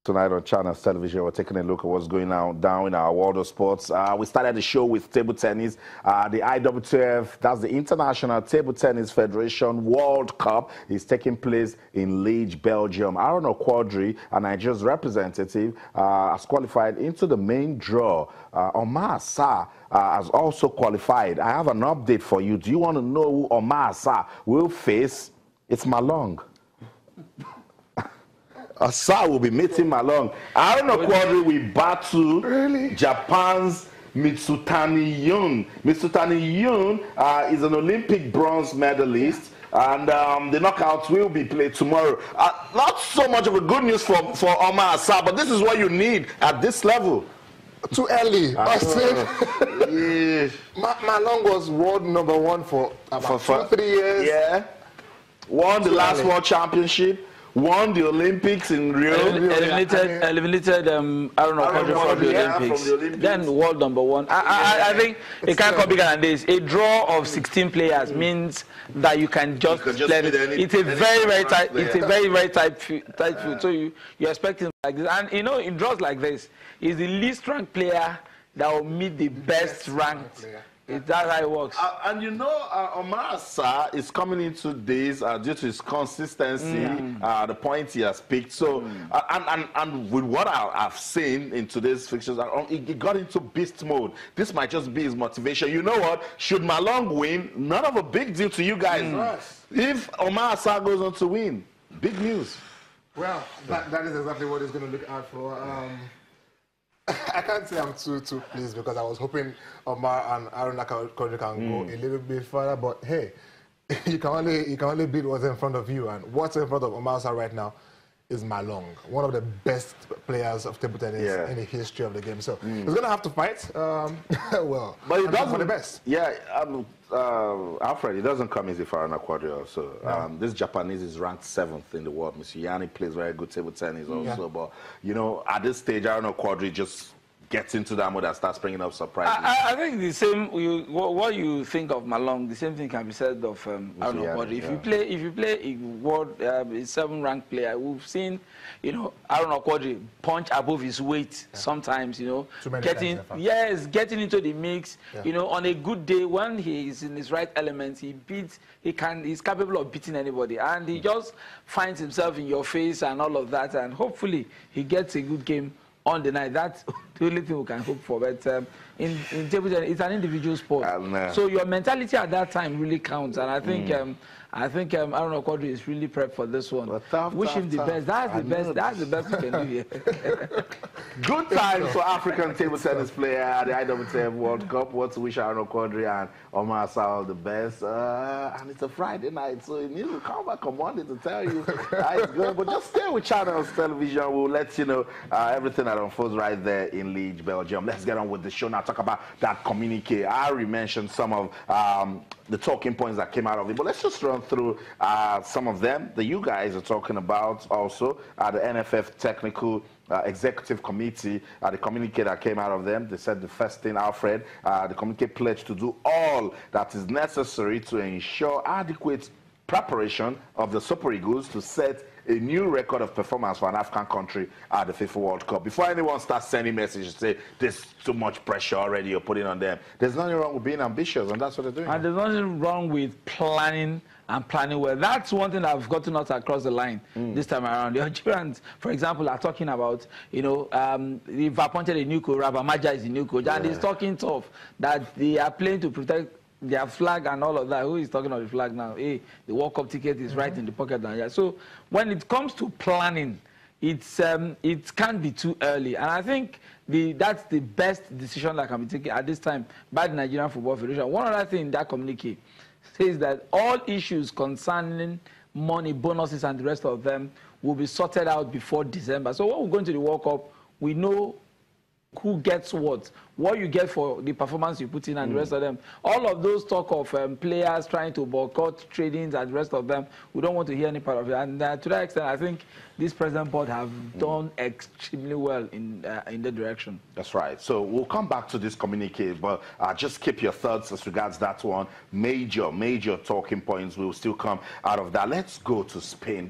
Tonight on Channels Television, we're taking a look at what's going on down in our world of sports. We started the show with table tennis. The IWTF, that's the International Table Tennis Federation World Cup, is taking place in Liege, Belgium. Aaron Okwodri, a Nigeria's representative, has qualified into the main draw. Omar Assar has also qualified. I have an update for you. Do you want to know who Omar Assar will face? It's Malong. Assar will be meeting Malong. Aaron Okwodri will battle Japan's Mitsutani Yun. Mitsutani Yun is an Olympic bronze medalist, and the knockout will be played tomorrow. Not so much of a good news for Omar Assar, but this is what you need at this level. Too early. Malong was world #1 for about 2 or 3 years. Yeah. Won the last World Championship. Won the Olympics in Rio. Eliminated Aaron Okwodri from the Olympics. Then world #1. I think it can't come bigger than this. A draw of 16 players means that you can just let it. It's a very tight. It's a very tight field. So you're expecting like this, and you know in draws like this, is the least ranked player that will meet the best ranked. That's how it works. And you know, Omar Assar is coming into this due to his consistency, the points he has picked. So, and with what I've seen in today's fixtures, he got into beast mode. This might just be his motivation. You know what? Should Malong win, none of a big deal to you guys. If Omar Assar goes on to win, big news. Well, that is exactly what he's going to look out for. I can't say I'm too pleased because I was hoping Omar and Aaron Okwodri can go a little bit further, but hey, you can only beat what's in front of you, and what's in front of Omar Assar right now is Malong, one of the best players of table tennis in the history of the game. So he's gonna have to fight. Well, but he does for the best. Yeah, Alfred, it doesn't come easy for Aaron Okwodri also. This Japanese is ranked 7th in the world. Mr. Yanni plays very good table tennis also, but you know, at this stage, Aaron Okwodri just gets into that mode and starts bringing up surprises. I think the same. What you think of Malong, the same thing can be said of Aaron Okwodri. If you play a world 7th-ranked player, we've seen, you know, Aaron Okwodri punch above his weight sometimes. You know, getting into the mix. You know, on a good day when he is in his right elements, he's capable of beating anybody, and he just finds himself in your face and all of that, and hopefully he gets a good game on the night. That's the only thing we can hope for. But in table tennis, it's an individual sport, so your mentality at that time really counts. And I think Aaron Okwodri is really prepped for this one. Wish him the best. That's the best. That's the best we can do here. Good times for African table tennis player at the IWTF World Cup. What to wish Aaron Okwodri and Omar Assar all the best. And it's a Friday night, so he needs to come back on Monday to tell you how it's going. But just stay with Channels Television. We'll let you know everything that unfolds right there in Liege, Belgium. Let's get on with the show now. Talk about that communique. I already mentioned some of the talking points that came out of it, but let's just run through some of them that you guys are talking about also. The NFF Technical Executive Committee, the communique that came out of them, they said the first thing, Alfred, the communique pledged to do all that is necessary to ensure adequate preparation of the Super Eagles to set a new record of performance for an African country at the FIFA World Cup. Before anyone starts sending messages to say there's too much pressure already you're putting on them, there's nothing wrong with being ambitious, and that's what they're doing. And there's nothing wrong with planning and planning well. That's one thing I've gotten us across the line this time around. The Algerians, for example, are talking about, you know, they've appointed a new coach, Rabamaja is the new coach, and he's talking tough that they are playing to protect their flag and all of that. Who is talking about the flag now? Hey, the World Cup ticket is right in the pocket now. So when it comes to planning, it can't be too early. And I think that's the best decision that can be taken at this time by the Nigerian Football Federation. One other thing in that communique says that all issues concerning money, bonuses, and the rest of them will be sorted out before December. So when we go into the World Cup, we know who gets what you get for the performance you put in and the rest of them. All of those talk of players trying to boycott tradings and the rest of them, we don't want to hear any part of it. And to that extent, I think this present board have done extremely well in the direction. That's right. So we'll come back to this communique, but just keep your thoughts as regards that one. Major talking points will still come out of that. Let's go to Spain.